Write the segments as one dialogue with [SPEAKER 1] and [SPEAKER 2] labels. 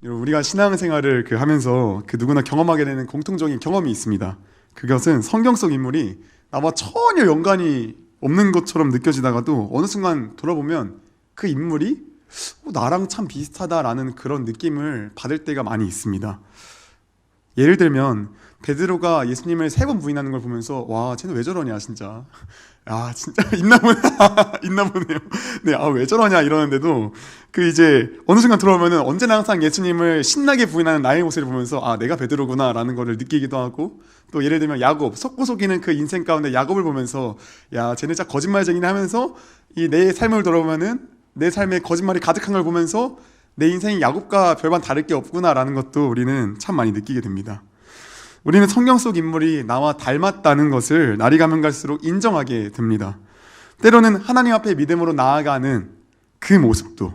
[SPEAKER 1] 여러분, 우리가 신앙생활을 하면서 누구나 경험하게 되는 공통적인 경험이 있습니다. 그것은 성경 속 인물이 나와 전혀 연관이 없는 것처럼 느껴지다가도 어느 순간 돌아보면 그 인물이 나랑 참 비슷하다라는 그런 느낌을 받을 때가 많이 있습니다. 예를 들면 베드로가 예수님을 3번 부인하는 걸 보면서 와, 쟤는 왜 저러냐 진짜. 아, 진짜 있나 보네. 있나 보네요. 네, 왜 저러냐 이러는데도 이제 어느 순간 들어오면은 언제나 항상 예수님을 신나게 부인하는 나의 모습을 보면서 내가 베드로구나라는 거를 느끼기도 하고, 또 예를 들면 야곱, 속고 속이는 그 인생 가운데 야곱을 보면서 야, 쟤는 진짜 거짓말쟁이네 하면서 이 내 삶을 돌아보면은 내 삶에 거짓말이 가득한 걸 보면서 내 인생이 야곱과 별반 다를 게 없구나라는 것도 우리는 참 많이 느끼게 됩니다. 우리는 성경 속 인물이 나와 닮았다는 것을 날이 가면 갈수록 인정하게 됩니다. 때로는 하나님 앞에 믿음으로 나아가는 그 모습도,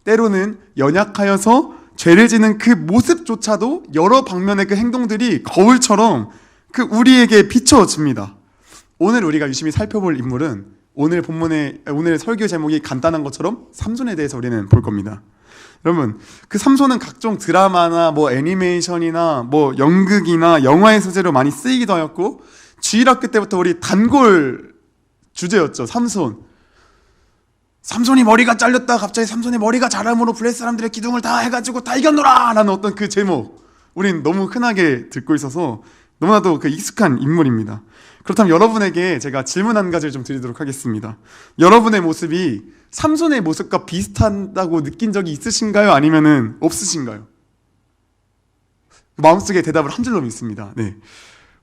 [SPEAKER 1] 때로는 연약하여서 죄를 지는 그 모습조차도 여러 방면의 그 행동들이 거울처럼 우리에게 비춰집니다. 오늘 우리가 유심히 살펴볼 인물은 오늘 설교 제목이 간단한 것처럼 삼손에 대해서 우리는 볼 겁니다. 여러분, 삼손은 각종 드라마나 애니메이션이나 연극이나 영화의 소재로 많이 쓰이기도 하였고, 주일학교 때부터 우리 단골 주제였죠. 삼손이 머리가 잘렸다 갑자기 삼손의 머리가 자람으로 블레 사람들의 기둥을 다 해가지고 다 이겼노라 라는 어떤 그 제목, 우린 너무 흔하게 듣고 있어서 너무나도 익숙한 인물입니다. 그렇다면 여러분에게 제가 질문 한 가지를 좀 드리도록 하겠습니다. 여러분의 모습이 삼손의 모습과 비슷하다고 느낀 적이 있으신가요? 아니면은 없으신가요? 마음속에 대답을 한 줄로 믿습니다. 네.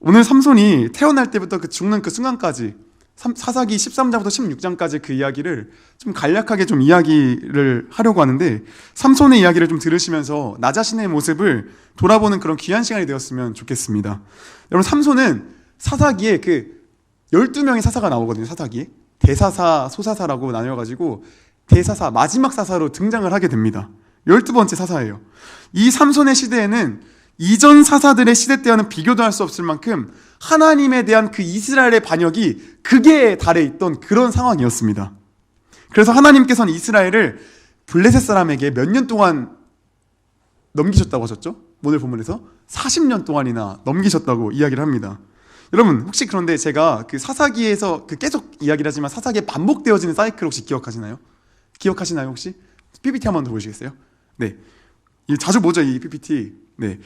[SPEAKER 1] 오늘 삼손이 태어날 때부터 죽는 그 순간까지, 사사기 13장부터 16장까지 그 이야기를 좀 간략하게 좀 이야기를 하려고 하는데, 삼손의 이야기를 좀 들으시면서 나 자신의 모습을 돌아보는 그런 귀한 시간이 되었으면 좋겠습니다. 여러분, 삼손은 사사기에 12명의 사사가 나오거든요. 사사기에 대사사, 소사사라고 나뉘어가지고 대사사, 마지막 사사로 등장을 하게 됩니다. 12번째 사사예요. 이 삼손의 시대에는 이전 사사들의 시대 때와는 비교도 할 수 없을 만큼 하나님에 대한 이스라엘의 반역이 극에 달해 있던 그런 상황이었습니다. 그래서 하나님께서는 이스라엘을 블레셋 사람에게 몇 년 동안 넘기셨다고 하셨죠? 오늘 본문에서 40년 동안이나 넘기셨다고 이야기를 합니다. 여러분, 혹시 그런데 제가 사사기에서 계속 이야기를 하지만 사사기에 반복되어지는 사이클 혹시 기억하시나요? 혹시? PPT 한번 더 보시겠어요? 네. 자주 보죠, 이 PPT. 네.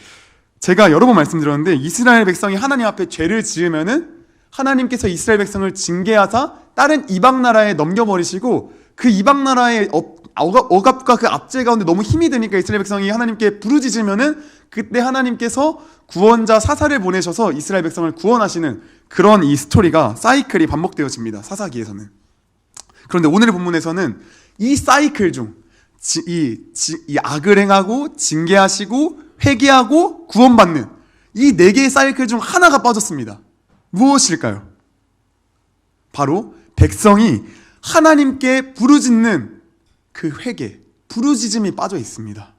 [SPEAKER 1] 제가 여러 번 말씀드렸는데, 이스라엘 백성이 하나님 앞에 죄를 지으면은 하나님께서 이스라엘 백성을 징계하사 다른 이방 나라에 넘겨버리시고, 그 이방 나라의 억압과 그 압제 가운데 너무 힘이 드니까 이스라엘 백성이 하나님께 부르짖으면은 그때 하나님께서 구원자 사사를 보내셔서 이스라엘 백성을 구원하시는 그런 이 스토리가, 사이클이 반복되어집니다. 사사기에서는. 그런데 오늘의 본문에서는 이 사이클 중 이 악을 행하고 징계하시고 회개하고 구원받는 이 4개의 사이클 중 하나가 빠졌습니다. 무엇일까요? 바로 백성이 하나님께 부르짖는 그 회개, 부르짖음이 빠져 있습니다.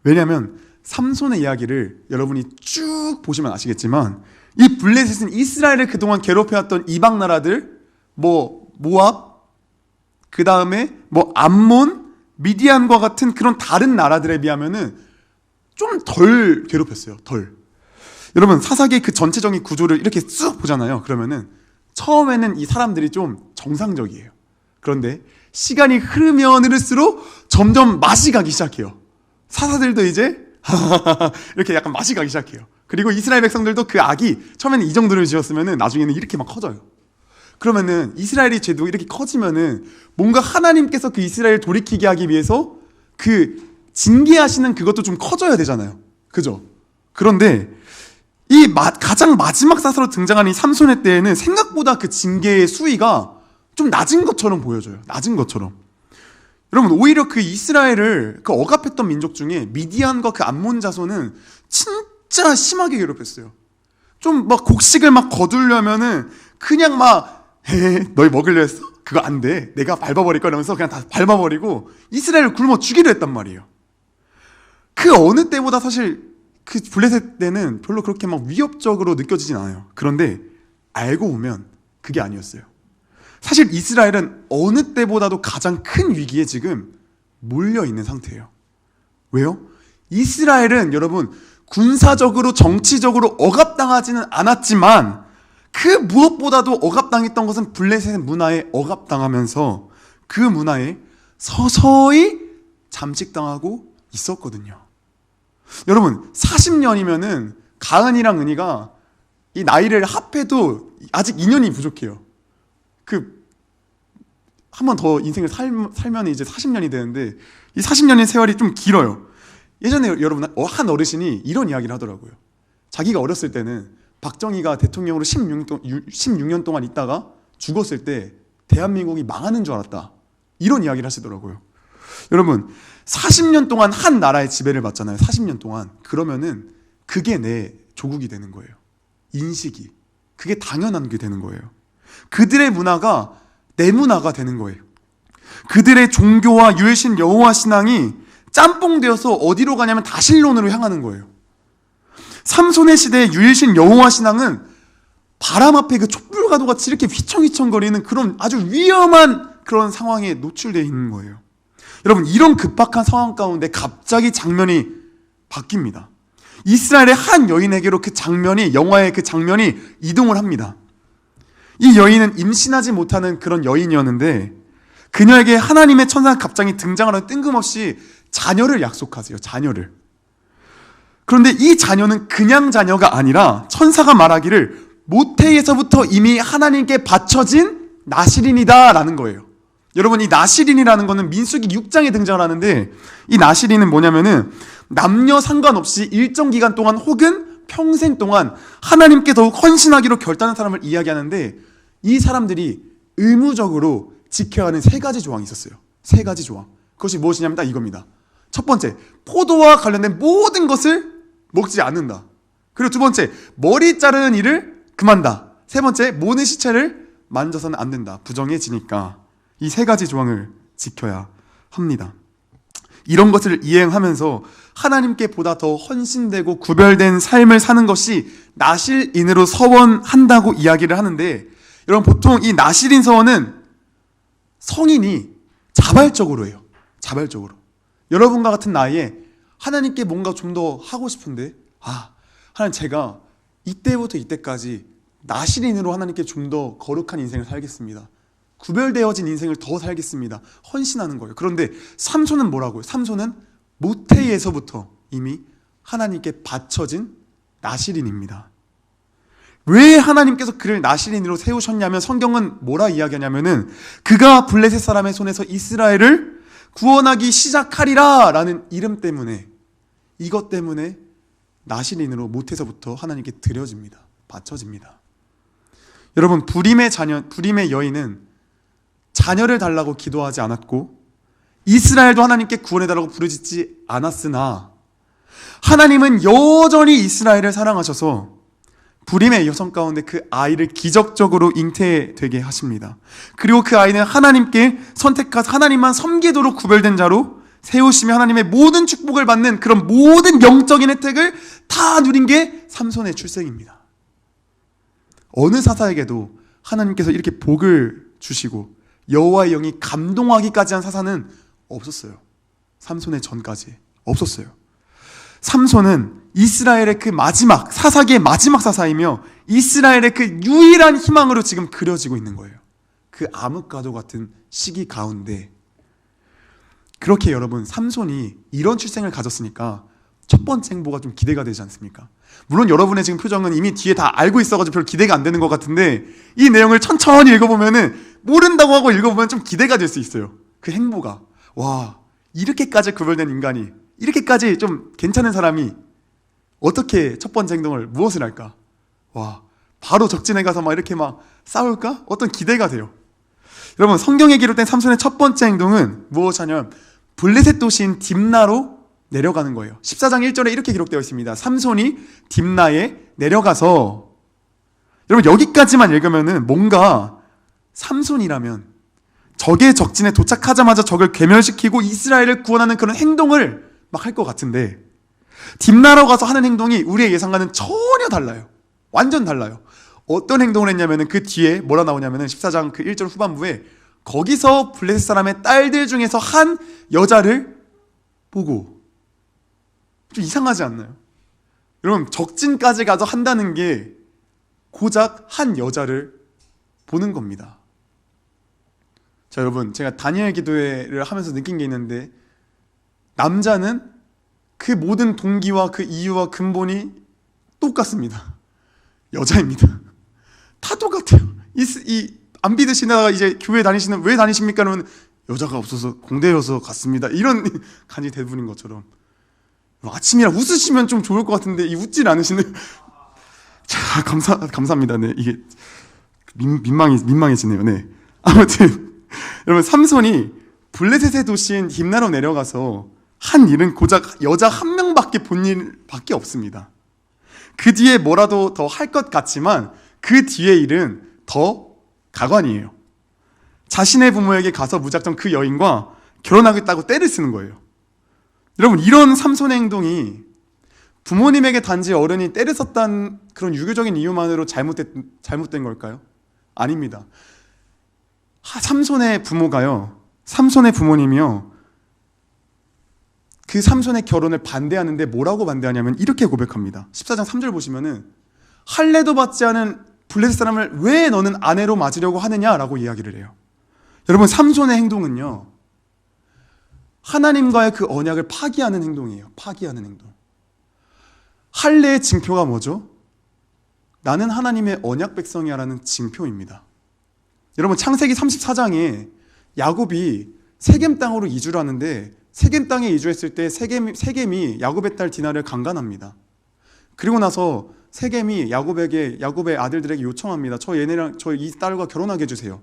[SPEAKER 1] 왜냐하면 삼손의 이야기를 여러분이 쭉 보시면 아시겠지만, 이 블레셋은 이스라엘을 그동안 괴롭혀왔던 이방 나라들, 모압, 그 다음에 암몬, 미디안과 같은 그런 다른 나라들에 비하면은 좀 덜 괴롭혔어요. 덜. 여러분, 사사기의 전체적인 구조를 이렇게 쑥 보잖아요. 그러면은 처음에는 이 사람들이 좀 정상적이에요. 그런데 시간이 흐르면 흐를수록 점점 맛이 가기 시작해요. 사사들도 이제 이렇게 약간 맛이 가기 시작해요. 그리고 이스라엘 백성들도 그 악이 처음에는 이 정도를 지었으면은 나중에는 이렇게 막 커져요. 그러면은 이스라엘의 죄도 이렇게 커지면은 뭔가 하나님께서 그 이스라엘을 돌이키게 하기 위해서 징계하시는 그것도 좀 커져야 되잖아요. 그죠? 그런데 가장 마지막 사사로 등장하는 이 삼손의 때에는 생각보다 그 징계의 수위가 좀 낮은 것처럼 보여져요. 낮은 것처럼. 여러분, 오히려 이스라엘을 억압했던 민족 중에 미디안과 암몬 자손은 진짜 심하게 괴롭혔어요. 좀 곡식을 거두려면은 그냥 너희 먹으려 했어? 그거 안 돼. 내가 밟아버릴 거라면서 그냥 다 밟아버리고 이스라엘을 굶어 죽이려 했단 말이에요. 그 어느 때보다 사실 블레셋 때는 별로 그렇게 위협적으로 느껴지진 않아요. 그런데 알고 보면 그게 아니었어요. 사실 이스라엘은 어느 때보다도 가장 큰 위기에 지금 몰려 있는 상태예요. 왜요? 이스라엘은 여러분 군사적으로 정치적으로 억압당하지는 않았지만 그 무엇보다도 억압당했던 것은 블레셋 문화에 억압당하면서 그 문화에 서서히 잠식당하고 있었거든요. 여러분 40년이면은 가은이랑 은희가 이 나이를 합해도 아직 2년이 부족해요. 한 번 더 인생을 살면 이제 40년이 되는데 이 40년의 세월이 좀 길어요. 예전에 여러분 한 어르신이 이런 이야기를 하더라고요. 자기가 어렸을 때는 박정희가 대통령으로 16년 동안 있다가 죽었을 때 대한민국이 망하는 줄 알았다. 이런 이야기를 하시더라고요. 여러분 40년 동안 한 나라의 지배를 받잖아요. 40년 동안. 그러면은 그게 내 조국이 되는 거예요. 인식이. 그게 당연한 게 되는 거예요. 그들의 문화가 내 문화가 되는 거예요. 그들의 종교와 유일신 여호와 신앙이 짬뽕되어서 어디로 가냐면 다실론으로 향하는 거예요. 삼손의 시대의 유일신 여호와 신앙은 바람 앞에 그 촛불가도같이 이렇게 휘청휘청거리는 그런 아주 위험한 그런 상황에 노출되어 있는 거예요. 여러분 이런 급박한 상황 가운데 갑자기 장면이 바뀝니다. 이스라엘의 한 여인에게로 그 장면이, 영화의 그 장면이 이동을 합니다. 이 여인은 임신하지 못하는 그런 여인이었는데 그녀에게 하나님의 천사가 갑자기 등장하는 뜬금없이 자녀를 약속하세요. 자녀를. 그런데 이 자녀는 그냥 자녀가 아니라 천사가 말하기를 모태에서부터 이미 하나님께 바쳐진 나실인이다 라는 거예요. 여러분 이 나실인이라는 거는 민수기 6장에 등장을 하는데 이 나실인은 뭐냐면은 남녀 상관없이 일정 기간 동안 혹은 평생 동안 하나님께 더욱 헌신하기로 결단한 사람을 이야기하는데 이 사람들이 의무적으로 지켜야 하는 3가지 조항이 있었어요. 3가지 조항. 그것이 무엇이냐면 딱 이겁니다. 첫 번째, 포도와 관련된 모든 것을 먹지 않는다. 그리고 두 번째, 머리 자르는 일을 금한다. 세 번째, 모든 시체를 만져서는 안 된다. 부정해지니까 이 3가지 조항을 지켜야 합니다. 이런 것을 이행하면서 하나님께 보다 더 헌신되고 구별된 삶을 사는 것이 나실인으로 서원한다고 이야기를 하는데 여러분 보통 이 나실인 서원은 성인이 자발적으로 해요. 자발적으로. 여러분과 같은 나이에 하나님께 뭔가 좀 더 하고 싶은데 하나님 제가 이때부터 이때까지 나실인으로 하나님께 좀 더 거룩한 인생을 살겠습니다. 구별되어진 인생을 더 살겠습니다. 헌신하는 거예요. 그런데 삼손은 뭐라고요? 삼손은 모태에서부터 이미 하나님께 바쳐진 나실인입니다. 왜 하나님께서 그를 나실인으로 세우셨냐면 성경은 뭐라 이야기하냐면은 그가 블레셋 사람의 손에서 이스라엘을 구원하기 시작하리라 라는 이름 때문에 이것 때문에 나실인으로 모태에서부터 하나님께 드려집니다. 바쳐집니다. 여러분 불임의 여인은 자녀를 달라고 기도하지 않았고 이스라엘도 하나님께 구원해달라고 부르짖지 않았으나 하나님은 여전히 이스라엘을 사랑하셔서 불임의 여성 가운데 그 아이를 기적적으로 잉태되게 하십니다. 그리고 그 아이는 하나님께 선택하사 하나님만 섬기도록 구별된 자로 세우시며 하나님의 모든 축복을 받는 그런 모든 영적인 혜택을 다 누린 게 삼손의 출생입니다. 어느 사사에게도 하나님께서 이렇게 복을 주시고 여호와의 영이 감동하기까지 한 사사는 없었어요. 삼손의 전까지 없었어요. 삼손은 이스라엘의 그 마지막 사사기의 마지막 사사이며 이스라엘의 그 유일한 희망으로 지금 그려지고 있는 거예요. 그 암흑가도 같은 시기 가운데 그렇게 여러분 삼손이 이런 출생을 가졌으니까 첫 번째 행보가 좀 기대가 되지 않습니까? 물론 여러분의 지금 표정은 이미 뒤에 다 알고 있어가지고 별로 기대가 안 되는 것 같은데 이 내용을 천천히 읽어보면은 모른다고 하고 읽어보면 좀 기대가 될 수 있어요. 그 행보가 와 이렇게까지 구별된 인간이 이렇게까지 좀 괜찮은 사람이 어떻게 첫 번째 행동을 무엇을 할까? 와 바로 적진에 가서 막 이렇게 막 싸울까? 어떤 기대가 돼요. 여러분 성경에 기록된 삼손의 첫 번째 행동은 무엇이냐면 블레셋 도시인 딥나로 내려가는 거예요. 14장 1절에 이렇게 기록되어 있습니다. 삼손이 딥나에 내려가서 여러분 여기까지만 읽으면은 뭔가 삼손이라면 적의 적진에 도착하자마자 적을 괴멸시키고 이스라엘을 구원하는 그런 행동을 막 할 것 같은데 딥나로 가서 하는 행동이 우리의 예상과는 전혀 달라요. 완전 달라요. 어떤 행동을 했냐면은 그 뒤에 뭐라 나오냐면은 14장 그 1절 후반부에 거기서 블레셋 사람의 딸들 중에서 한 여자를 보고 좀 이상하지 않나요? 여러분, 적진까지 가서 한다는 게 고작 한 여자를 보는 겁니다. 자, 여러분, 제가 다니엘 기도회를 하면서 느낀 게 있는데, 남자는 그 모든 동기와 그 이유와 근본이 똑같습니다. 여자입니다. 다 똑같아요. 안 믿으시다가 이제 교회 다니시는, 왜 다니십니까? 그러면 여자가 없어서 공대여서 갔습니다. 이런 간이 대부분인 것처럼. 아침이라 웃으시면 좀 좋을 것 같은데 웃질 않으시는. 자, 감사합니다. 네, 이게 민망해지네요. 네, 아무튼 여러분, 삼손이 블레셋의 도시인 딥나로 내려가서 한 일은 고작 여자 한 명밖에 본 일밖에 없습니다. 그 뒤에 뭐라도 더 할 것 같지만 그 뒤의 일은 더 가관이에요. 자신의 부모에게 가서 무작정 그 여인과 결혼하겠다고 떼를 쓰는 거예요. 여러분, 이런 삼손의 행동이 부모님에게 단지 어른이 떼를 썼다는 그런 유교적인 이유만으로 잘못된 걸까요? 아닙니다. 삼손의 부모님이요, 그 삼손의 결혼을 반대하는데 뭐라고 반대하냐면 이렇게 고백합니다. 14장 3절 보시면은, 할례도 받지 않은 블레셋 사람을 왜 너는 아내로 맞으려고 하느냐라고 이야기를 해요. 여러분, 삼손의 행동은요, 하나님과의 그 언약을 파기하는 행동이에요. 파기하는 행동. 할례의 징표가 뭐죠? 나는 하나님의 언약 백성이야라는 징표입니다. 여러분, 창세기 34장에 야곱이 세겜 땅으로 이주를 하는데, 세겜 땅에 이주했을 때 세겜이 야곱의 딸 디나를 강간합니다. 그리고 나서 세겜이 야곱의 아들들에게 요청합니다. 저 이 딸과 결혼하게 해주세요.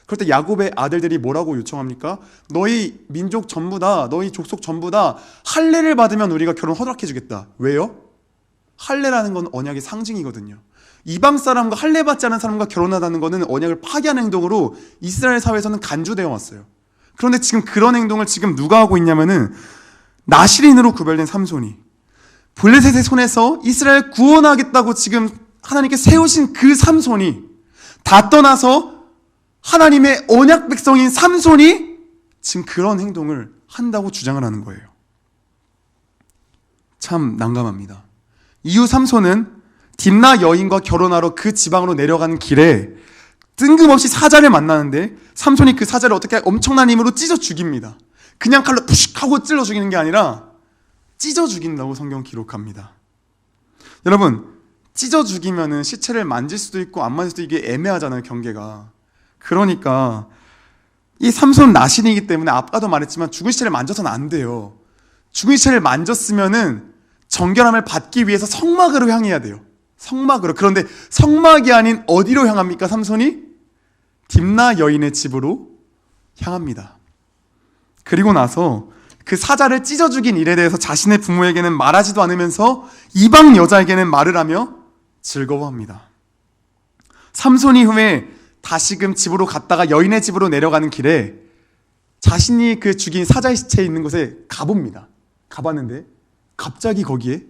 [SPEAKER 1] 그럴 때 야곱의 아들들이 뭐라고 요청합니까? 너희 민족 전부 다, 너희 족속 전부 다 할례를 받으면 우리가 결혼 허락해주겠다. 왜요? 할례라는 건 언약의 상징이거든요. 이방 사람과 할례 받지 않은 사람과 결혼하다는 것은 언약을 파기하는 행동으로 이스라엘 사회에서는 간주되어 왔어요. 그런데 지금 그런 행동을 지금 누가 하고 있냐면은, 나실인으로 구별된 삼손이 블레셋의 손에서 이스라엘 구원하겠다고 지금 하나님께 세우신 그 삼손이 다 떠나서 하나님의 언약 백성인 삼손이 지금 그런 행동을 한다고 주장을 하는 거예요. 참 난감합니다. 이후 삼손은 딥나 여인과 결혼하러 그 지방으로 내려가는 길에 뜬금없이 사자를 만나는데, 삼손이 그 사자를 어떻게 엄청난 힘으로 찢어 죽입니다. 그냥 칼로 푸식 하고 찔러 죽이는 게 아니라 찢어 죽인다고 성경 기록합니다. 여러분, 찢어 죽이면은 시체를 만질 수도 있고 안 만질 수도 이게 애매하잖아요, 경계가. 그러니까 이 삼손 나신이기 때문에 아까도 말했지만 죽은 시체를 만져서는 안 돼요. 죽은 시체를 만졌으면은 정결함을 받기 위해서 성막으로 향해야 돼요. 성막으로. 그런데 성막이 아닌 어디로 향합니까? 삼손이 딥나 여인의 집으로 향합니다. 그리고 나서 그 사자를 찢어 죽인 일에 대해서 자신의 부모에게는 말하지도 않으면서 이방 여자에게는 말을 하며 즐거워합니다. 삼손이 후에 다시금 집으로 갔다가 여인의 집으로 내려가는 길에 자신이 그 죽인 사자의 시체에 있는 곳에 가봅니다. 가봤는데 갑자기 거기에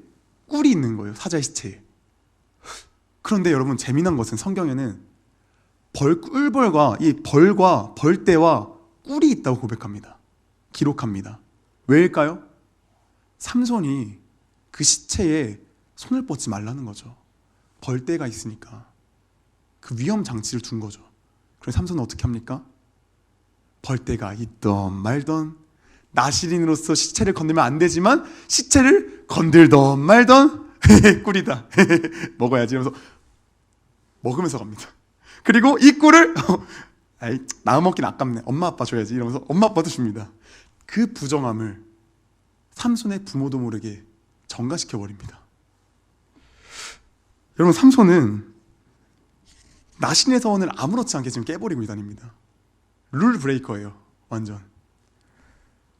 [SPEAKER 1] 꿀이 있는 거예요, 사자의 시체에. 그런데 여러분, 재미난 것은 성경에는 꿀벌과 이 벌과 벌떼와 꿀이 있다고 고백합니다. 기록합니다. 왜일까요? 삼손이 그 시체에 손을 뻗지 말라는 거죠. 벌떼가 있으니까 그 위험 장치를 둔 거죠. 그래서 삼손은 어떻게 합니까? 벌떼가 있던 말던, 나실인으로서 시체를 건들면 안 되지만 시체를 건들던 말던 꿀이다. 먹어야지 이러면서 먹으면서 갑니다. 그리고 이 꿀을 나 먹긴 아깝네, 엄마 아빠 줘야지 이러면서 엄마 아빠도 줍니다. 그 부정함을 삼손의 부모도 모르게 전가시켜버립니다. 여러분, 삼손은 나신의 서원을 아무렇지 않게 지금 깨버리고 다닙니다. 룰 브레이커예요, 완전.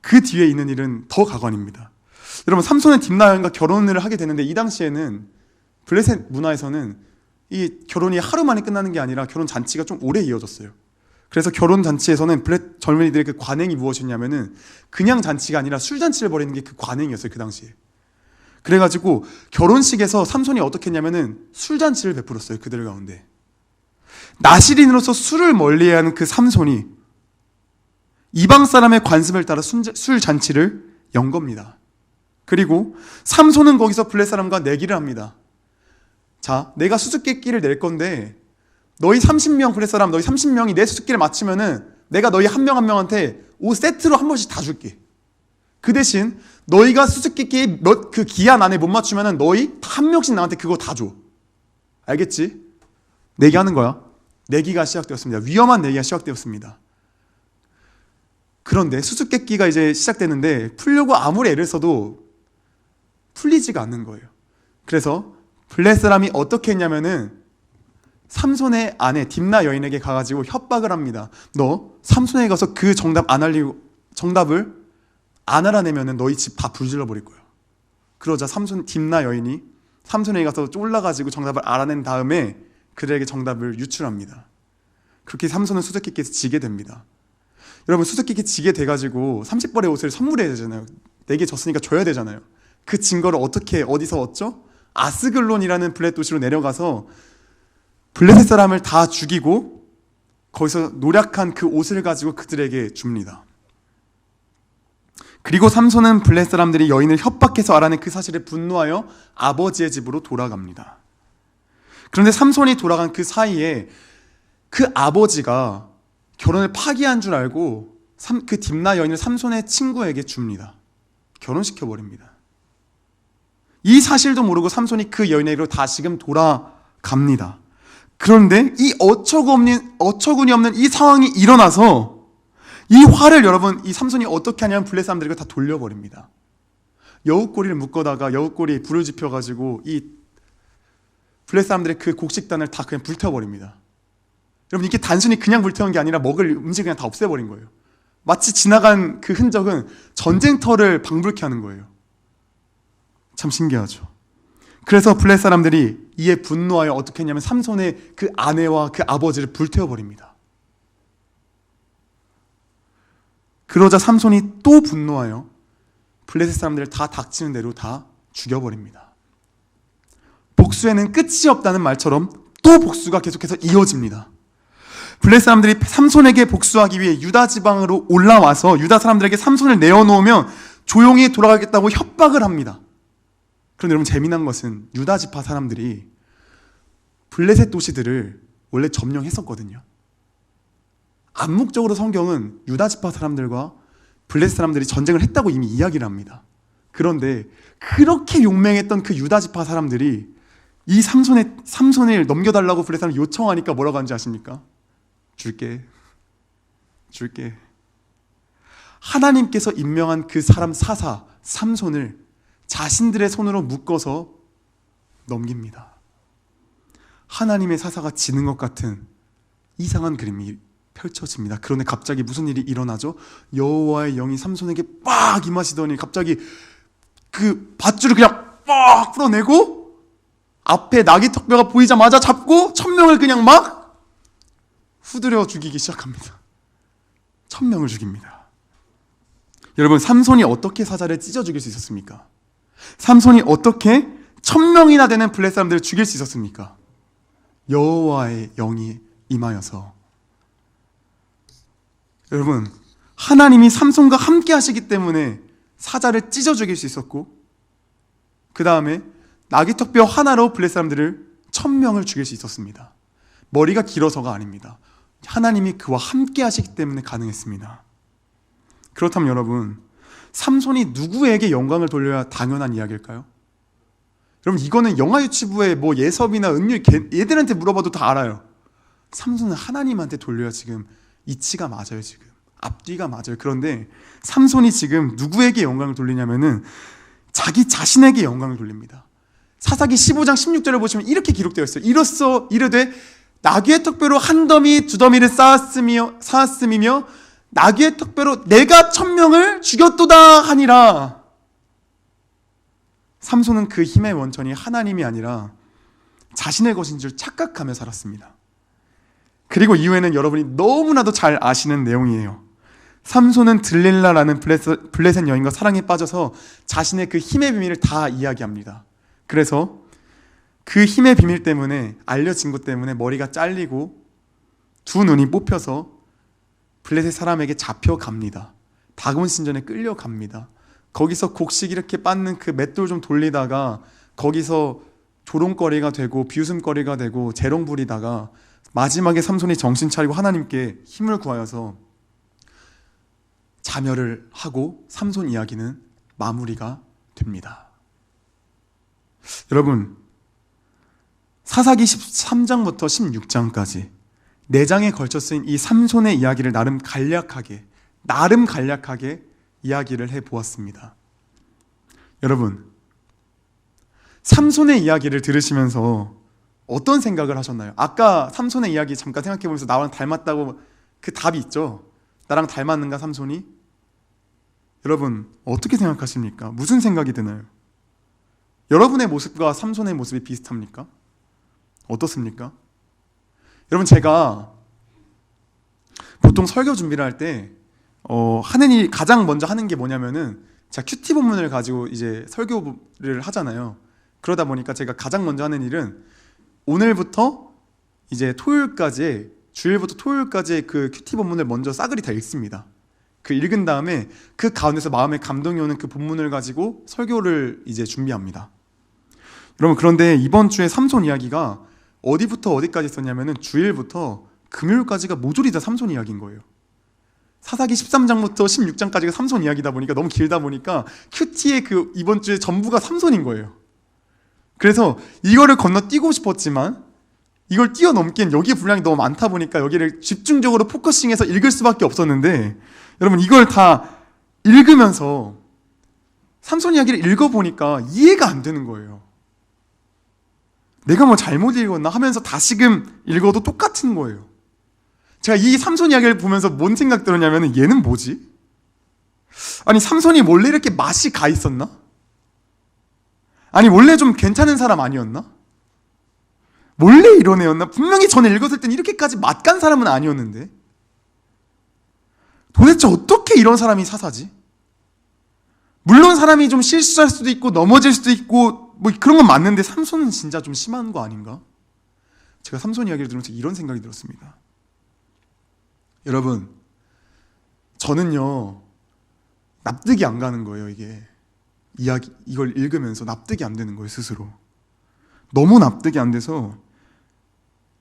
[SPEAKER 1] 그 뒤에 있는 일은 더 가관입니다. 여러분, 삼손은 딥나 여인과 결혼을 하게 되는데, 이 당시에는 블레셋 문화에서는 이 결혼이 하루 만에 끝나는 게 아니라 결혼 잔치가 좀 오래 이어졌어요. 그래서 결혼 잔치에서는 블레셋 젊은이들의 그 관행이 무엇이냐면은 그냥 잔치가 아니라 술 잔치를 벌이는 게 그 관행이었어요, 그 당시에. 그래가지고 결혼식에서 삼손이 어떻게 했냐면은 술 잔치를 베풀었어요, 그들 가운데. 나실인으로서 술을 멀리해야 하는 그 삼손이 이방 사람의 관습을 따라 술 잔치를 연 겁니다. 그리고 삼손은 거기서 블레셋 사람과 내기를 합니다. 자, 내가 수수께끼를 낼 건데 너희 30명 블레셋 사람, 너희 30명이 내 수수께끼를 맞추면은 내가 너희 한 명 한 명한테 옷 세트로 한 번씩 다 줄게. 그 대신 너희가 수수께끼 그 기한 안에 못 맞추면은 너희 한 명씩 나한테 그거 다 줘. 알겠지? 내기하는 거야. 내기가 시작되었습니다. 위험한 내기가 시작되었습니다. 그런데 수수께끼가 이제 시작되는데 풀려고 아무리 애를 써도 풀리지가 않는 거예요. 그래서 블레셋 사람이 어떻게 했냐면은 삼손의 아내 딥나 여인에게 가가지고 협박을 합니다. 너 삼손에게 가서 그 정답을 안 알아내면은 너희 집 다 불질러 버릴 거야. 그러자 딥나 여인이 삼손에게 가서 쫄라가지고 정답을 알아낸 다음에 그들에게 정답을 유출합니다. 그렇게 삼손은 수수께끼에서 지게 됩니다. 여러분, 수수께끼 지게 돼가지고 30벌의 옷을 선물해야 되잖아요. 내게 졌으니까 줘야 되잖아요. 그 증거를 어디서 얻죠? 아스글론이라는 블레셋 도시로 내려가서 블레셋 사람을 다 죽이고 거기서 노략한 그 옷을 가지고 그들에게 줍니다. 그리고 삼손은 블레셋 사람들이 여인을 협박해서 알아낸 그 사실에 분노하여 아버지의 집으로 돌아갑니다. 그런데 삼손이 돌아간 그 사이에 그 아버지가 결혼을 파기한 줄 알고 그 딥나 여인을 삼손의 친구에게 줍니다. 결혼시켜버립니다. 이 사실도 모르고 삼손이 그 여인에게로 다시금 돌아갑니다. 그런데 이 어처구니 없는 이 상황이 일어나서 이 화를 여러분, 이 삼손이 어떻게 하냐면 블레셋 사람들에게 다 돌려버립니다. 여우꼬리를 묶어다가 여우꼬리에 불을 지펴가지고 이 블레셋 사람들의 그 곡식단을 다 그냥 불태워버립니다. 여러분, 이게 단순히 그냥 불태운 게 아니라 먹을 음식 그냥 다 없애버린 거예요. 마치 지나간 그 흔적은 전쟁터를 방불케 하는 거예요. 참 신기하죠. 그래서 블레셋 사람들이 이에 분노하여 어떻게 했냐면 삼손의 그 아내와 그 아버지를 불태워버립니다. 그러자 삼손이 또 분노하여 블레셋 사람들을 다 닥치는 대로 다 죽여버립니다. 복수에는 끝이 없다는 말처럼 또 복수가 계속해서 이어집니다. 블레셋 사람들이 삼손에게 복수하기 위해 유다 지방으로 올라와서 유다 사람들에게 삼손을 내어놓으면 조용히 돌아가겠다고 협박을 합니다. 그런데 여러분, 재미난 것은 유다 지파 사람들이 블레셋 도시들을 원래 점령했었거든요. 암묵적으로 성경은 유다 지파 사람들과 블레셋 사람들이 전쟁을 했다고 이미 이야기를 합니다. 그런데 그렇게 용맹했던 그 유다 지파 사람들이 이 삼손을 넘겨달라고 블레셋 사람이 요청하니까 뭐라고 하는지 아십니까? 줄게. 하나님께서 임명한 그 사람 사사 삼손을 자신들의 손으로 묶어서 넘깁니다. 하나님의 사사가 지는 것 같은 이상한 그림이 펼쳐집니다. 그런데 갑자기 무슨 일이 일어나죠? 여호와의 영이 삼손에게 빡 임하시더니 갑자기 그 밧줄을 그냥 빡 풀어내고 앞에 나귀 턱뼈가 보이자마자 잡고 1000명을 그냥 막 후드려 죽이기 시작합니다. 1000명을 죽입니다. 여러분, 삼손이 어떻게 사자를 찢어 죽일 수 있었습니까? 삼손이 어떻게 1000명이나 되는 블레셋 사람들을 죽일 수 있었습니까? 여호와의 영이 임하여서. 여러분, 하나님이 삼손과 함께 하시기 때문에 사자를 찢어 죽일 수 있었고, 그 다음에 나귀턱뼈 하나로 블레셋 사람들을 1000명을 죽일 수 있었습니다. 머리가 길어서가 아닙니다. 하나님이 그와 함께 하시기 때문에 가능했습니다. 그렇다면 여러분, 삼손이 누구에게 영광을 돌려야 당연한 이야기일까요? 여러분, 이거는 영화 유튜브에 뭐 예섭이나 은율 얘들한테 물어봐도 다 알아요. 삼손은 하나님한테 돌려야 지금 이치가 맞아요. 지금 앞뒤가 맞아요. 그런데 삼손이 지금 누구에게 영광을 돌리냐면은 자기 자신에게 영광을 돌립니다. 사사기 15장 16절을 보시면 이렇게 기록되어 있어요. 이로써 이르되 나귀의 턱뼈로 한 더미 두 더미를 쌓았음이며 나귀의 턱뼈로 내가 1000명을 죽였도다 하니라. 삼손은 그 힘의 원천이 하나님이 아니라 자신의 것인 줄 착각하며 살았습니다. 그리고 이후에는 여러분이 너무나도 잘 아시는 내용이에요. 삼손은 들릴라라는 블레셋 여인과 사랑에 빠져서 자신의 그 힘의 비밀을 다 이야기합니다. 그래서 그 힘의 비밀 때문에, 알려진 것 때문에 머리가 잘리고 두 눈이 뽑혀서 블레셋 사람에게 잡혀갑니다. 다곤 신전에 끌려갑니다. 거기서 곡식 이렇게 빻는 그 맷돌 좀 돌리다가 거기서 조롱거리가 되고 비웃음거리가 되고 재롱 부리다가 마지막에 삼손이 정신 차리고 하나님께 힘을 구하여서 자멸을 하고 삼손 이야기는 마무리가 됩니다. 여러분, 사사기 13장부터 16장까지 4장에 걸쳐 쓰인 이 삼손의 이야기를 나름 간략하게 이야기를 해보았습니다. 여러분, 삼손의 이야기를 들으시면서 어떤 생각을 하셨나요? 아까 삼손의 이야기 잠깐 생각해보면서 나랑 닮았다고 그 답이 있죠? 나랑 닮았는가 삼손이? 여러분, 어떻게 생각하십니까? 무슨 생각이 드나요? 여러분의 모습과 삼손의 모습이 비슷합니까? 어떻습니까? 여러분, 제가 보통 설교 준비를 할 때 하는 일이 가장 먼저 하는 게 뭐냐면은 제가 큐티 본문을 가지고 이제 설교를 하잖아요. 그러다 보니까 제가 가장 먼저 하는 일은 오늘부터 이제 토요일까지, 주일부터 토요일까지 그 큐티 본문을 먼저 싸그리 다 읽습니다. 그 읽은 다음에 그 가운데서 마음에 감동이 오는 그 본문을 가지고 설교를 이제 준비합니다. 여러분, 그런데 이번 주에 삼손 이야기가 어디부터 어디까지 있었냐면은 주일부터 금요일까지가 모조리 다 삼손 이야기인 거예요. 사사기 13장부터 16장까지가 삼손 이야기다 보니까 너무 길다 보니까 큐티의 그 이번 주에 전부가 삼손인 거예요. 그래서 이거를 건너뛰고 싶었지만 이걸 뛰어넘기엔 여기 분량이 너무 많다 보니까 여기를 집중적으로 포커싱해서 읽을 수밖에 없었는데, 여러분, 이걸 다 읽으면서 삼손 이야기를 읽어보니까 이해가 안 되는 거예요. 내가 뭐 잘못 읽었나 하면서 다시금 읽어도 똑같은 거예요. 제가 이 삼손 이야기를 보면서 뭔 생각 들었냐면, 얘는 뭐지? 아니, 삼손이 원래 이렇게 맛이 가 있었나? 아니, 원래 좀 괜찮은 사람 아니었나? 원래 이런 애였나? 분명히 전에 읽었을 땐 이렇게까지 맛간 사람은 아니었는데 도대체 어떻게 이런 사람이 사사지? 물론 사람이 좀 실수할 수도 있고 넘어질 수도 있고 뭐 그런 건 맞는데 삼손은 진짜 좀 심한 거 아닌가? 제가 삼손 이야기를 들으면서 이런 생각이 들었습니다. 여러분, 저는요 납득이 안 가는 거예요. 이걸 읽으면서 납득이 안 되는 거예요. 스스로 너무 납득이 안 돼서,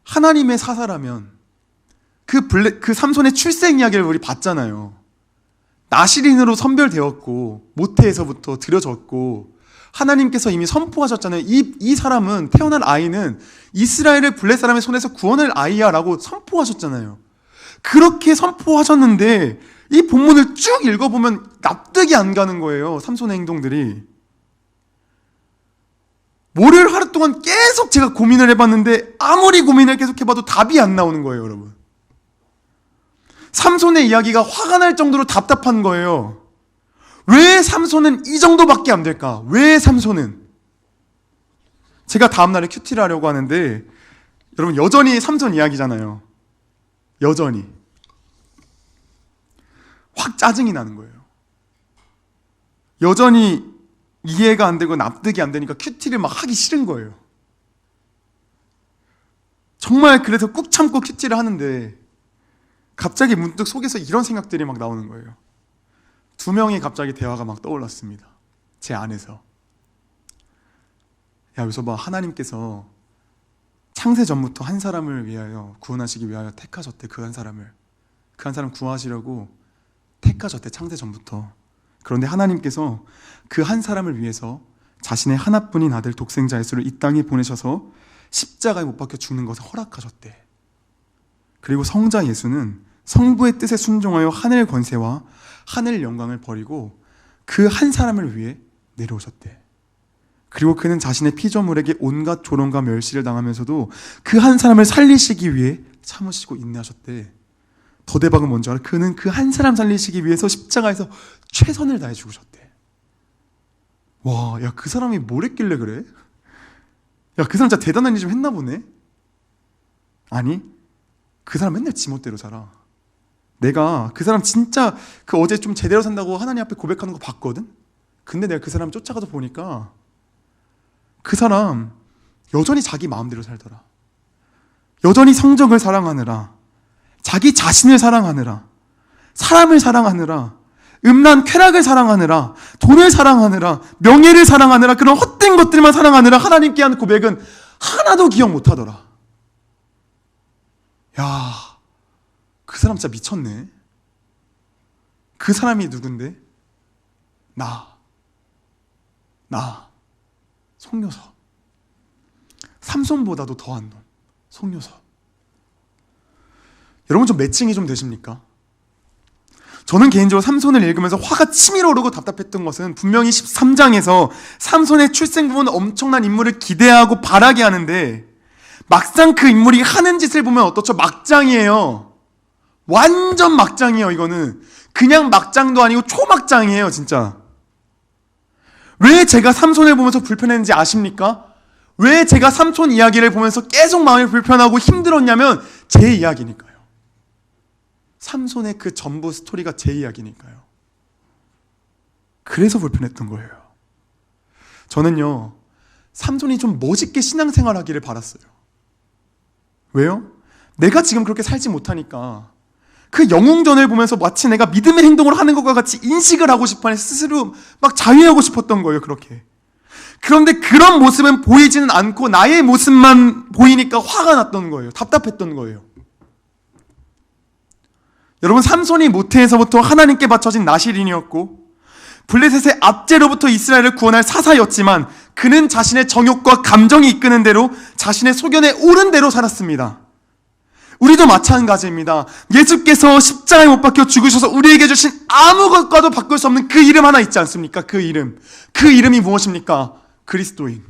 [SPEAKER 1] 하나님의 사사라면 그 삼손의 출생 이야기를 우리 봤잖아요. 나실인으로 선별되었고 모태에서부터 들여졌고 하나님께서 이미 선포하셨잖아요. 이 사람은, 태어날 아이는 이스라엘을 블레 사람의 손에서 구원할 아이야 라고 선포하셨잖아요. 그렇게 선포하셨는데 이 본문을 쭉 읽어보면 납득이 안 가는 거예요. 삼손의 행동들이. 모레를 하루 동안 계속 제가 고민을 해봤는데 아무리 고민을 계속 해봐도 답이 안 나오는 거예요. 여러분, 삼손의 이야기가 화가 날 정도로 답답한 거예요. 왜 삼손은 이 정도밖에 안 될까? 왜 삼손은? 제가 다음날에 큐티를 하려고 하는데, 여러분, 여전히 삼손 이야기잖아요. 여전히 확 짜증이 나는 거예요. 여전히 이해가 안 되고 납득이 안 되니까 큐티를 막 하기 싫은 거예요. 정말 그래서 꾹 참고 큐티를 하는데 갑자기 문득 속에서 이런 생각들이 막 나오는 거예요. 2명이 갑자기 대화가 막 떠올랐습니다. 제 안에서. 야, 여기서 봐, 하나님께서 창세 전부터 한 사람을 위하여, 구원하시기 위하여 택하셨대. 그 한 사람을, 그 한 사람 구하시려고 택하셨대, 창세 전부터. 그런데 하나님께서 그 한 사람을 위해서 자신의 하나뿐인 아들 독생자 예수를 이 땅에 보내셔서 십자가에 못 박혀 죽는 것을 허락하셨대. 그리고 성자 예수는 성부의 뜻에 순종하여 하늘 권세와 하늘 영광을 버리고 그 한 사람을 위해 내려오셨대. 그리고 그는 자신의 피조물에게 온갖 조롱과 멸시를 당하면서도 그 한 사람을 살리시기 위해 참으시고 인내하셨대. 더 대박은 뭔지 알아? 그는 그 한 사람 살리시기 위해서 십자가에서 최선을 다해 죽으셨대. 와, 야, 그 사람이 뭘 했길래 그래? 야, 그 사람 진짜 대단한 일 좀 했나 보네? 아니, 그 사람 맨날 지멋대로 살아. 내가 그 사람 진짜 그 어제 좀 제대로 산다고 하나님 앞에 고백하는 거 봤거든? 근데 내가 그 사람 쫓아가서 보니까 그 사람 여전히 자기 마음대로 살더라. 여전히 성적을 사랑하느라, 자기 자신을 사랑하느라, 사람을 사랑하느라 음란 쾌락을 사랑하느라, 돈을 사랑하느라, 명예를 사랑하느라, 그런 헛된 것들만 사랑하느라 하나님께 한 고백은 하나도 기억 못하더라. 야, 그 사람 진짜 미쳤네. 그 사람이 누군데? 나, 속녀서. 삼손보다도 더한 놈, 속녀서. 여러분 좀 매칭이 좀 되십니까? 저는 개인적으로 삼손을 읽으면서 화가 치밀어 오르고 답답했던 것은 분명히 13장에서 삼손의 출생 부분 엄청난 인물을 기대하고 바라게 하는데 막상 그 인물이 하는 짓을 보면 어떻죠? 막장이에요. 완전 막장이에요. 이거는 그냥 막장도 아니고 초막장이에요. 진짜. 왜 제가 삼손을 보면서 불편했는지 아십니까? 왜 제가 삼손 이야기를 보면서 계속 마음이 불편하고 힘들었냐면 제 이야기니까요. 삼손의 그 전부 스토리가 제 이야기니까요. 그래서 불편했던 거예요. 저는요, 삼손이 좀 멋있게 신앙생활 하기를 바랐어요. 왜요? 내가 지금 그렇게 살지 못하니까 그 영웅전을 보면서 마치 내가 믿음의 행동을 하는 것과 같이 인식을 하고 싶어 스스로 막 자유하고 싶었던 거예요. 그렇게. 그런데 그런 모습은 보이지는 않고 나의 모습만 보이니까 화가 났던 거예요. 답답했던 거예요. 여러분, 삼손이 모태에서부터 하나님께 바쳐진 나실인이었고 블레셋의 압제로부터 이스라엘을 구원할 사사였지만 그는 자신의 정욕과 감정이 이끄는 대로 자신의 소견에 옳은 대로 살았습니다. 우리도 마찬가지입니다. 예수께서 십자가에 못 박혀 죽으셔서 우리에게 주신 아무것과도 바꿀 수 없는 그 이름 하나 있지 않습니까? 그 이름. 그 이름이 무엇입니까? 그리스도인.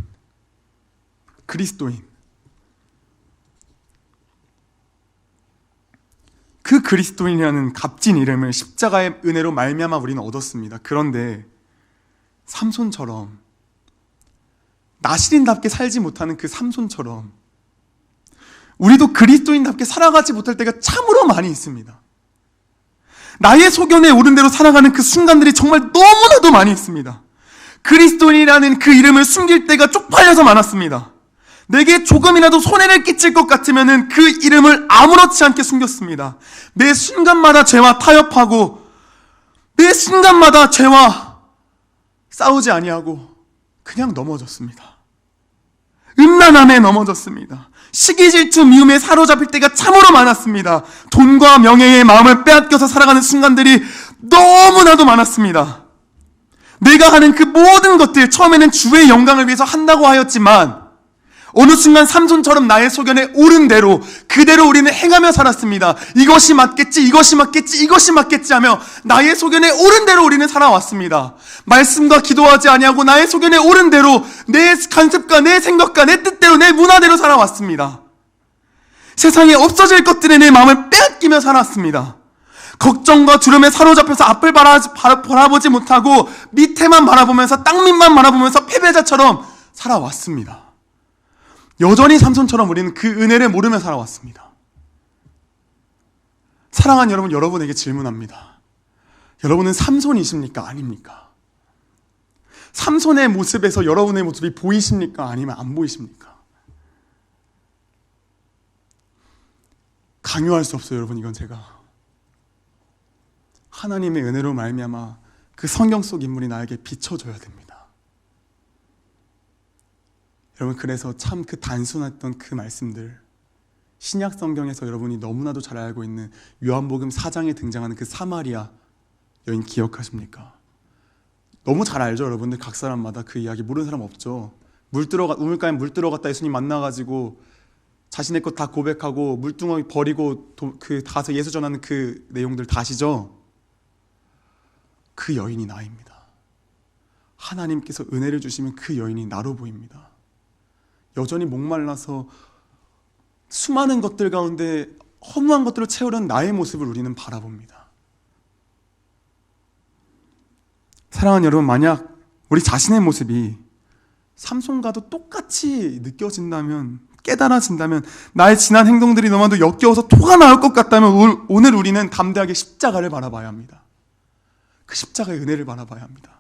[SPEAKER 1] 그 그리스도인이라는 값진 이름을 십자가의 은혜로 말미암아 우리는 얻었습니다. 그런데 삼손처럼 나실인답게 살지 못하는 그 삼손처럼 우리도 그리스도인답게 살아가지 못할 때가 참으로 많이 있습니다. 나의 소견에 옳은 대로 살아가는 그 순간들이 정말 너무나도 많이 있습니다. 그리스도인이라는 그 이름을 숨길 때가 쪽팔려서 많았습니다. 내게 조금이라도 손해를 끼칠 것 같으면 그 이름을 아무렇지 않게 숨겼습니다. 매 순간마다 죄와 타협하고 매 순간마다 죄와 싸우지 아니하고 그냥 넘어졌습니다. 음란함에 넘어졌습니다. 시기 질투 미움에 사로잡힐 때가 참으로 많았습니다. 돈과 명예의 마음을 빼앗겨서 살아가는 순간들이 너무나도 많았습니다. 내가 하는 그 모든 것들 처음에는 주의 영광을 위해서 한다고 하였지만 어느 순간 삼손처럼 나의 소견에 옳은 대로 그대로 우리는 행하며 살았습니다. 이것이 맞겠지, 이것이 맞겠지, 이것이 맞겠지 하며 나의 소견에 옳은 대로 우리는 살아왔습니다. 말씀과 기도하지 아니하고 나의 소견에 옳은 대로 내 간섭과 내 생각과 내 뜻대로 내 문화대로 살아왔습니다. 세상에 없어질 것들에 내 마음을 빼앗기며 살았습니다. 걱정과 두려움에 사로잡혀서 앞을 바라보지 못하고 밑에만 바라보면서 땅밑만 바라보면서 패배자처럼 살아왔습니다. 여전히 삼손처럼 우리는 그 은혜를 모르며 살아왔습니다. 사랑하는 여러분, 여러분에게 질문합니다. 여러분은 삼손이십니까? 아닙니까? 삼손의 모습에서 여러분의 모습이 보이십니까? 아니면 안 보이십니까? 강요할 수 없어요, 여러분. 이건 제가 하나님의 은혜로 말미암아 그 성경 속 인물이 나에게 비춰줘야 됩니다. 여러분, 그래서 참 그 단순했던 그 말씀들, 신약 성경에서 여러분이 너무나도 잘 알고 있는 요한복음 4장에 등장하는 그 사마리아 여인 기억하십니까? 너무 잘 알죠, 여러분들. 각 사람마다 그 이야기 모르는 사람 없죠. 우물가에 물 들어갔다 예수님 만나가지고 자신의 것 다 고백하고 물두멍이 버리고 그 가서 예수 전하는 그 내용들 다 아시죠? 그 여인이 나입니다. 하나님께서 은혜를 주시면 그 여인이 나로 보입니다. 여전히 목말라서 수많은 것들 가운데 허무한 것들을 채우려는 나의 모습을 우리는 바라봅니다. 사랑하는 여러분, 만약 우리 자신의 모습이 삼손과도 똑같이 느껴진다면, 깨달아진다면, 나의 지난 행동들이 너무나도 역겨워서 토가 나올 것 같다면 오늘 우리는 담대하게 십자가를 바라봐야 합니다. 그 십자가의 은혜를 바라봐야 합니다.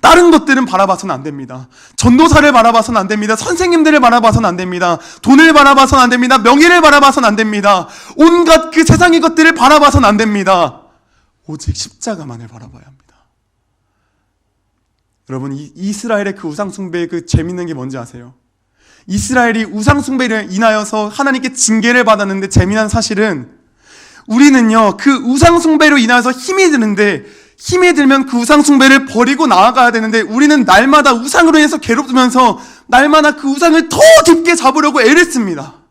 [SPEAKER 1] 다른 것들은 바라봐서는 안 됩니다. 전도사를 바라봐서는 안 됩니다. 선생님들을 바라봐서는 안 됩니다. 돈을 바라봐서는 안 됩니다. 명예를 바라봐서는 안 됩니다. 온갖 그 세상의 것들을 바라봐서는 안 됩니다. 오직 십자가만을 바라봐야 합니다. 여러분, 이스라엘의 그 우상숭배의 그 재밌는 게 뭔지 아세요? 이스라엘이 우상숭배를 인하여서 하나님께 징계를 받았는데, 재미난 사실은 우리는요 그 우상숭배로 인하여서 힘이 드는데, 힘이 들면 그 우상숭배를 버리고 나아가야 되는데, 우리는 날마다 우상으로 인해서 괴롭으면서 날마다 그 우상을 더 깊게 잡으려고 애를 씁니다.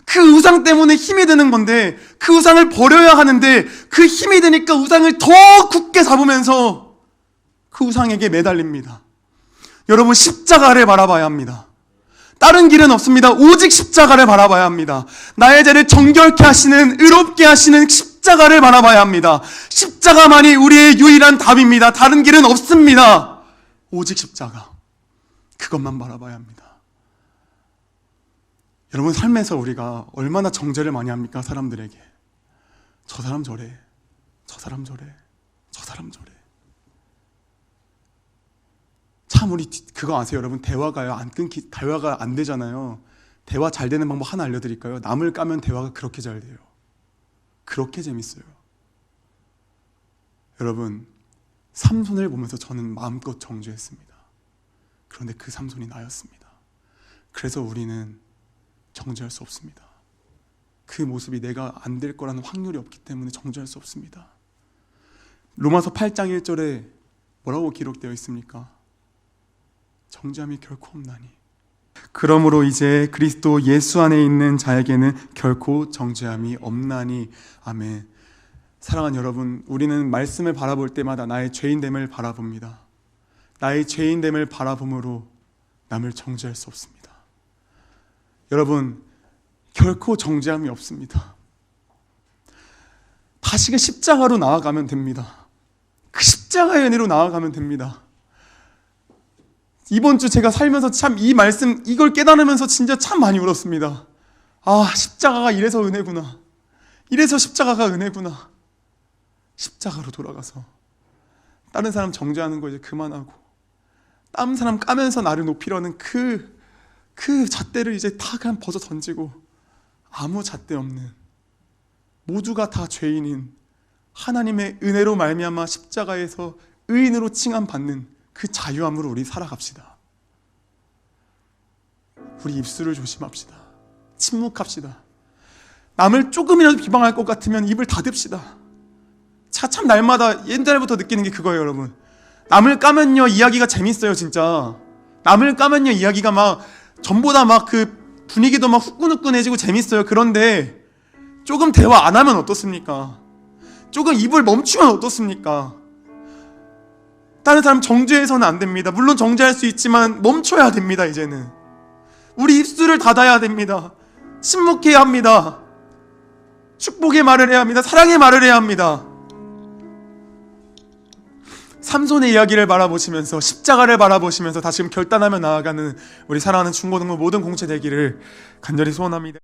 [SPEAKER 1] 그 우상 때문에 힘이 드는 건데, 그 우상을 버려야 하는데, 그 힘이 드니까 우상을 더 굳게 잡으면서 그 우상에게 매달립니다. 여러분, 십자가를 바라봐야 합니다. 다른 길은 없습니다. 오직 십자가를 바라봐야 합니다. 나의 죄를 정결케 하시는, 의롭게 하시는 십자가를 바라봐야 합니다. 십자가만이 우리의 유일한 답입니다. 다른 길은 없습니다. 오직 십자가, 그것만 바라봐야 합니다. 여러분, 삶에서 우리가 얼마나 정죄를 많이 합니까? 사람들에게. 저 사람 저래, 저 사람 저래, 저 사람 저래. 참, 우리 그거 아세요? 여러분, 대화가 안 되잖아요. 대화 잘 되는 방법 하나 알려드릴까요? 남을 까면 대화가 그렇게 잘 돼요. 그렇게 재밌어요. 여러분, 삼손을 보면서 저는 마음껏 정죄했습니다. 그런데 그 삼손이 나였습니다. 그래서 우리는 정죄할 수 없습니다. 그 모습이 내가 안 될 거라는 확률이 없기 때문에 정죄할 수 없습니다. 로마서 8장 1절에 뭐라고 기록되어 있습니까? 정죄함이 결코 없나니. 그러므로 이제 그리스도 예수 안에 있는 자에게는 결코 정죄함이 없나니. 아멘. 사랑하는 여러분, 우리는 말씀을 바라볼 때마다 나의 죄인됨을 바라봅니다. 나의 죄인됨을 바라봄으로 남을 정죄할 수 없습니다. 여러분, 결코 정죄함이 없습니다. 다시 그 십자가로 나아가면 됩니다. 그 십자가의 은혜로 나아가면 됩니다. 이번 주 제가 살면서 참 이 말씀, 이걸 깨달으면서 진짜 참 많이 울었습니다. 아, 십자가가 이래서 은혜구나. 이래서 십자가가 은혜구나. 십자가로 돌아가서 다른 사람 정죄하는 거 이제 그만하고, 다른 사람 까면서 나를 높이려는 그 잣대를 이제 다 그냥 벗어 던지고, 아무 잣대 없는, 모두가 다 죄인인 하나님의 은혜로 말미암아 십자가에서 의인으로 칭함받는 그 자유함으로 우리 살아갑시다. 우리 입술을 조심합시다. 침묵합시다. 남을 조금이라도 비방할 것 같으면 입을 닫읍시다. 참 날마다 옛날부터 느끼는 게 그거예요, 여러분. 남을 까면요 이야기가 재밌어요, 진짜. 남을 까면요 이야기가 막 전보다 막 그 분위기도 막 후끈후끈해지고 재밌어요. 그런데 조금 대화 안 하면 어떻습니까? 조금 입을 멈추면 어떻습니까? 다른 사람 정죄해서는 안 됩니다. 물론 정죄할 수 있지만 멈춰야 됩니다. 이제는 우리 입술을 닫아야 됩니다. 침묵해야 합니다. 축복의 말을 해야 합니다. 사랑의 말을 해야 합니다. 삼손의 이야기를 바라보시면서, 십자가를 바라보시면서 다시금 결단하며 나아가는 우리 사랑하는 중고등부 모든 공체 되기를 간절히 소원합니다.